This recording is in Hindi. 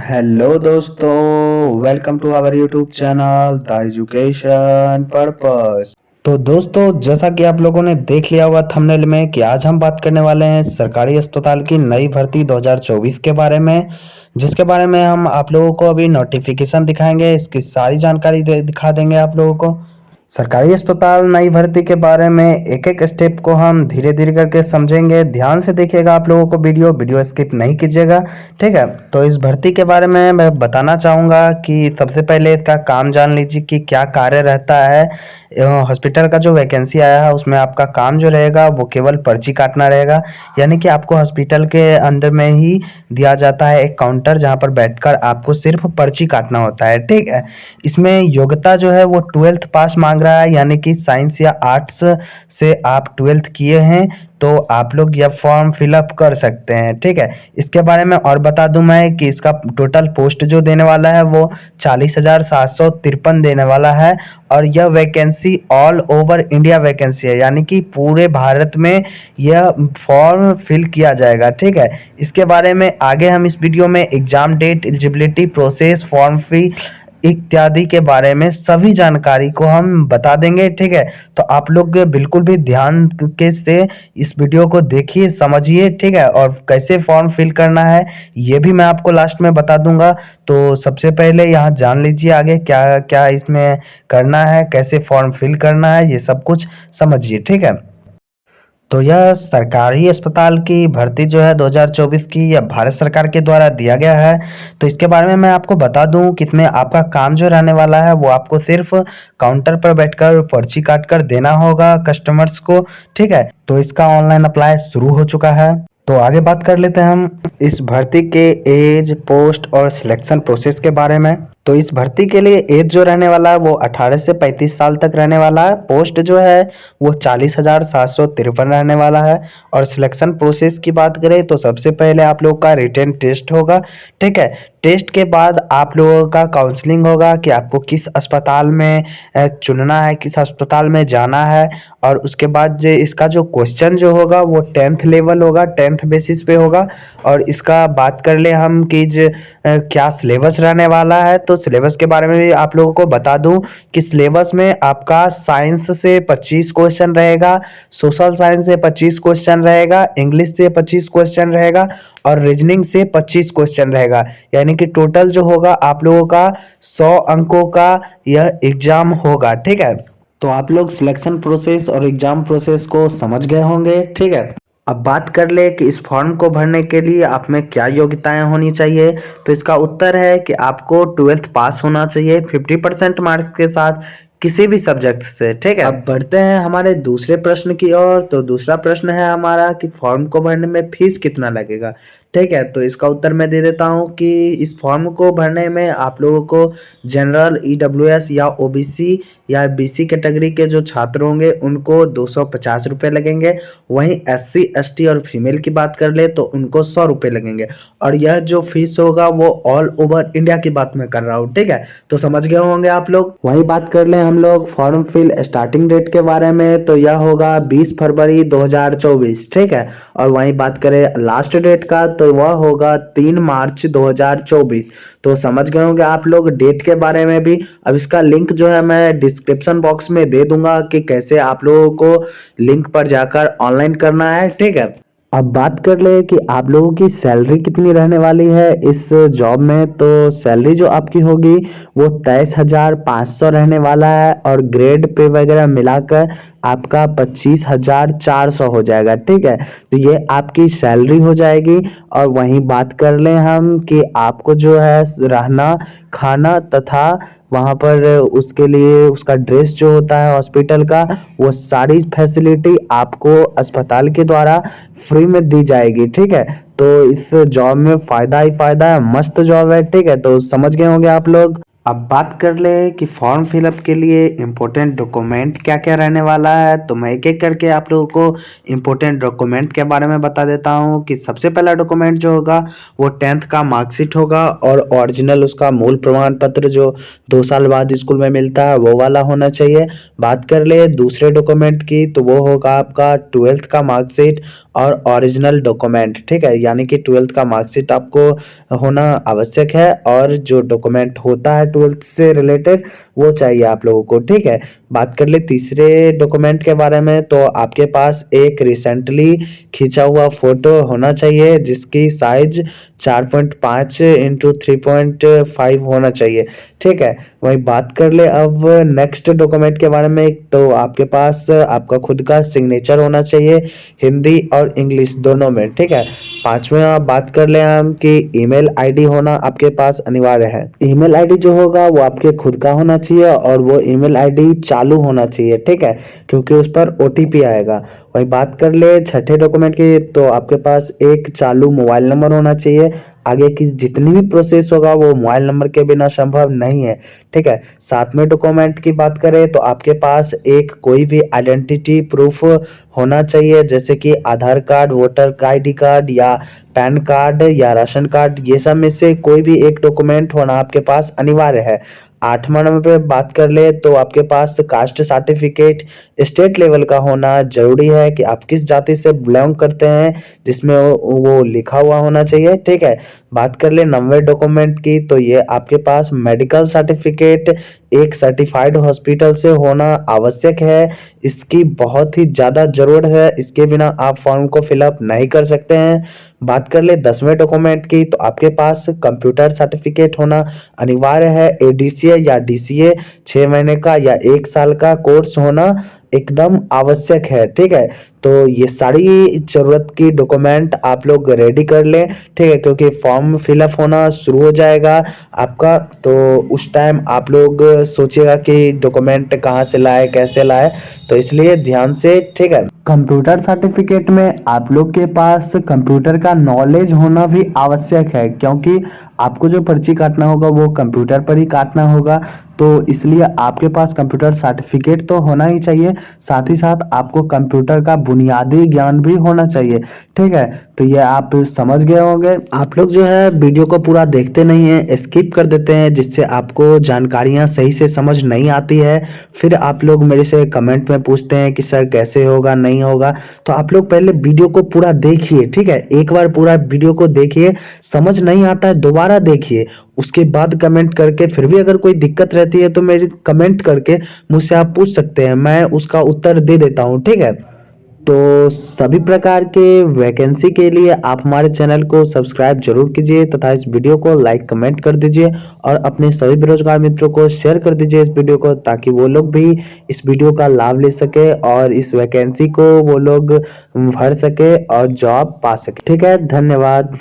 हेलो दोस्तों, welcome to our YouTube channel the education purpose. तो दोस्तों, जैसा कि आप लोगों ने देख लिया होगा थंबनेल में कि आज हम बात करने वाले हैं सरकारी अस्पताल की नई भर्ती 2024 के बारे में, जिसके बारे में हम आप लोगों को अभी नोटिफिकेशन दिखाएंगे। इसकी सारी जानकारी दिखा देंगे आप लोगों को। सरकारी अस्पताल नई भर्ती के बारे में एक एक स्टेप को हम धीरे धीरे करके समझेंगे। ध्यान से देखिएगा आप लोगों को, वीडियो स्किप नहीं कीजिएगा, ठीक है। तो इस भर्ती के बारे में मैं बताना चाहूँगा कि सबसे पहले इसका काम जान लीजिए कि क्या कार्य रहता है। हॉस्पिटल का जो वैकेंसी आया है उसमें आपका काम जो रहेगा वो केवल पर्ची काटना रहेगा, यानी कि आपको हॉस्पिटल के अंदर में ही दिया जाता है एक काउंटर, जहाँ पर बैठकर आपको सिर्फ पर्ची काटना होता है, ठीक है। इसमें योग्यता जो है वो 12th पास मांग रहा है, यानी कि साइंस या आर्ट्स से आप 12th किए हैं तो आप लोग यह फॉर्म फिलअप कर सकते हैं, ठीक है। इसके बारे में और बता दूं मैं कि इसका टोटल पोस्ट जो देने वाला है वो 40,753 देने वाला है, और यह vacancy all over India vacancy है, यानी कि पूरे भारत में यह फॉर्म फिल किया जाएगा, ठीक है। इसके बारे में आगे हम इस वीडियो में exam date, eligibility process, form fee इत्यादि के बारे में सभी जानकारी को हम बता देंगे, ठीक है। तो आप लोग बिल्कुल भी ध्यान के से इस वीडियो को देखिए, समझिए, ठीक है। और कैसे फॉर्म फिल करना है ये भी मैं आपको लास्ट में बता दूंगा। तो सबसे पहले यहाँ जान लीजिए आगे क्या क्या इसमें करना है, कैसे फॉर्म फिल करना है, ये सब कुछ समझिए, ठीक है। तो यह सरकारी अस्पताल की भर्ती जो है 2024 की, यह भारत सरकार के द्वारा दिया गया है। तो इसके बारे में मैं आपको बता दूं कि इसमें आपका काम जो रहने वाला है वो आपको सिर्फ काउंटर पर बैठकर पर्ची काट कर देना होगा कस्टमर्स को, ठीक है। तो इसका ऑनलाइन अप्लाई शुरू हो चुका है। तो आगे बात कर लेते हैं हम इस भर्ती के एज, पोस्ट और सिलेक्शन प्रोसेस के बारे में। तो इस भर्ती के लिए एज जो रहने वाला है वो 18 से 35 साल तक रहने वाला है। पोस्ट जो है वो 40,753 रहने वाला है। और सिलेक्शन प्रोसेस की बात करें तो सबसे पहले आप लोग का रिटन टेस्ट होगा, ठीक है। टेस्ट के बाद आप लोगों का काउंसलिंग होगा कि आपको किस अस्पताल में चुनना है, किस अस्पताल में जाना है। और उसके बाद जो इसका जो क्वेश्चन जो होगा वो 10th लेवल होगा, 10th बेसिस पे होगा। और इसका बात कर ले हम कि क्या सिलेबस रहने वाला है, तो सिलेबस के बारे में भी आप लोगों को बता दूं कि सिलेबस में आपका साइंस से 25 क्वेश्चन रहेगा, सोशल साइंस से 25 क्वेश्चन रहेगा, इंग्लिश से 25 क्वेश्चन रहेगा और रीजनिंग से 25 क्वेश्चन रहेगा, यानी कि टोटल जो होगा आप लोगों का 100 अंकों का यह एग्जाम होगा, ठीक है। तो आप लोग सिलेक्शन प्रोसेस और एग्जाम प्रोसेस को समझ गए होंगे, ठीक है। अब बात कर ले कि इस फॉर्म को भरने के लिए आप में क्या योग्यताएं होनी चाहिए। तो इसका उत्तर है कि आपको 12th पास होना चाहिए 50% मार्क्स के साथ किसी भी सब्जेक्ट से, ठीक है। अब बढ़ते हैं हमारे दूसरे प्रश्न की ओर। तो दूसरा प्रश्न है हमारा कि फॉर्म को भरने में फीस कितना लगेगा, ठीक है। तो इसका उत्तर मैं दे देता हूं कि इस फॉर्म को भरने में आप लोगों को जनरल, ईडब्ल्यूएस या ओबीसी या बीसी कैटेगरी के जो छात्र होंगे उनको 250 रुपये लगेंगे। वहीं एससी, एसटी और फीमेल की बात कर ले तो उनको 100 रुपये लगेंगे। और यह जो फीस होगा वो ऑल ओवर इंडिया की बात मैं कर रहा हूँ, ठीक है। तो समझ गए होंगे आप लोग। वहीं बात कर ले हम लोग फॉर्म फिल स्टार्टिंग डेट के बारे में, तो यह होगा 20 फरवरी 2024, ठीक है। और वहीं बात करें लास्ट डेट का तो वह होगा 3 मार्च 2024। तो समझ गए होंगे आप लोग डेट के बारे में भी। अब इसका लिंक जो है मैं डिस्क्रिप्शन बॉक्स में दे दूंगा कि कैसे आप लोगों को लिंक पर जाकर ऑनलाइन करना है, ठीक है। अब बात कर ले कि आप लोगों की सैलरी कितनी रहने वाली है इस जॉब में। तो सैलरी जो आपकी होगी वो 23,500 रहने वाला है, और ग्रेड पे वगैरह मिलाकर आपका 25,400 हो जाएगा, ठीक है। तो ये आपकी सैलरी हो जाएगी। और वहीं बात कर लें हम कि आपको जो है रहना, खाना तथा वहाँ पर उसके लिए उसका ड्रेस जो होता है हॉस्पिटल का, वो सारी फैसिलिटी आपको अस्पताल के द्वारा फ्री में दी जाएगी, ठीक है। तो इस जॉब में फायदा ही फायदा है, मस्त जॉब है, ठीक है। तो समझ गए होंगे आप लोग। अब बात कर ले कि फॉर्म फिलअप के लिए इम्पोर्टेंट डॉक्यूमेंट क्या क्या रहने वाला है। तो मैं एक एक करके आप लोगों को इम्पोर्टेंट डॉक्यूमेंट के बारे में बता देता हूँ कि सबसे पहला डॉक्यूमेंट जो होगा वो 10th का मार्कशीट होगा और ओरिजिनल उसका मूल प्रमाण पत्र जो 2 साल बाद स्कूल में मिलता है वो वाला होना चाहिए। बात कर ले दूसरे डॉक्यूमेंट की तो वो होगा आपका 12th का मार्कशीट और ओरिजिनल डॉक्यूमेंट, ठीक है। यानी कि 12th का मार्कशीट आपको होना आवश्यक है और जो डॉक्यूमेंट होता है 12th से रिलेटेड वो चाहिए आप लोगों को, ठीक है। बात कर ले तीसरे डॉक्यूमेंट के बारे में तो आपके पास एक रिसेंटली खींचा हुआ फोटो होना चाहिए जिसकी साइज 4.5 इंटू 3.5 होना चाहिए, ठीक है। वही बात कर ले अब नेक्स्ट डॉक्यूमेंट के बारे में तो आपके पास आपका खुद का सिग्नेचर होना चाहिए हिंदी और इंग्लिश दोनों में, ठीक है। पांचवा बात कर ले हम कि ईमेल आईडी होना आपके पास अनिवार्य है। ईमेल आईडी जो होगा वो आपके खुद का होना चाहिए और वो ईमेल आईडी चालू होना चाहिए, ठीक है, क्योंकि उस पर ओटीपी आएगा। वही बात कर ले छठे डॉक्यूमेंट की तो आपके पास एक चालू मोबाइल नंबर होना चाहिए। आगे की जितनी भी प्रोसेस होगा वो मोबाइल नंबर के बिना संभव नहीं है, ठीक है। सातवें डॉक्यूमेंट की बात करें तो आपके पास एक कोई भी आइडेंटिटी प्रूफ होना चाहिए जैसे कि आधार कार्ड, वोटर आईडी कार्ड या पैन कार्ड या राशन कार्ड, ये सब में से कोई भी एक डॉक्यूमेंट होना आपके पास अनिवार्य है। आठवां नंबर पे बात कर ले तो आपके पास कास्ट सर्टिफिकेट स्टेट लेवल का होना जरूरी है कि आप किस जाति से बिलोंग करते हैं जिसमें वो लिखा हुआ होना चाहिए, ठीक है। बात कर ले 90 डॉक्यूमेंट की तो ये आपके पास मेडिकल सर्टिफिकेट एक सर्टिफाइड हॉस्पिटल से होना आवश्यक है। इसकी बहुत ही ज़्यादा ज़रूरत है, इसके बिना आप फॉर्म को फिलअप नहीं कर सकते हैं। बात कर ले 10वें डॉक्यूमेंट की तो आपके पास कंप्यूटर सर्टिफिकेट होना अनिवार्य है। एडीसीए या डीसीए 6 महीने का या 1 साल का कोर्स होना एकदम आवश्यक है, ठीक है। तो ये सारी जरूरत की डॉक्यूमेंट आप लोग रेडी कर लें, ठीक है, क्योंकि फॉर्म फिलअप होना शुरू हो जाएगा आपका। तो उस टाइम आप लोग सोचिएगा कि डॉक्यूमेंट कहाँ से लाए कैसे लाए, तो इसलिए ध्यान से, ठीक है। कंप्यूटर सर्टिफिकेट में आप लोग के पास कंप्यूटर का नॉलेज होना भी आवश्यक है क्योंकि आपको जो पर्ची काटना होगा वो कंप्यूटर पर ही काटना होगा। तो इसलिए आपके पास कंप्यूटर सर्टिफिकेट तो होना ही चाहिए, साथ ही साथ आपको कंप्यूटर का बुनियादी ज्ञान भी होना चाहिए, ठीक है। तो ये आप समझ गए होंगे। आप लोग जो है वीडियो को पूरा देखते नहीं है, स्किप कर देते हैं जिससे आपको जानकारियां सही से समझ नहीं आती है। फिर आप लोग मेरे से कमेंट में पूछते हैं कि सर कैसे होगा नहीं होगा। तो आप लोग पहले वीडियो को पूरा देखिए, ठीक है। एक बार पूरा वीडियो को देखिए, समझ नहीं आता है दोबारा देखिए, उसके बाद कमेंट करके फिर भी अगर कोई दिक्कत रहती है तो मेरी कमेंट करके मुझसे आप पूछ सकते हैं, मैं उसका उत्तर दे देता हूँ, ठीक है। तो सभी प्रकार के वैकेंसी के लिए आप हमारे चैनल को सब्सक्राइब जरूर कीजिए तथा इस वीडियो को लाइक कमेंट कर दीजिए और अपने सभी बेरोजगार मित्रों को शेयर कर दीजिए इस वीडियो को, ताकि वो लोग भी इस वीडियो का लाभ ले सके और इस वैकेंसी को वो लोग भर सके और जॉब पा सके, ठीक है। धन्यवाद।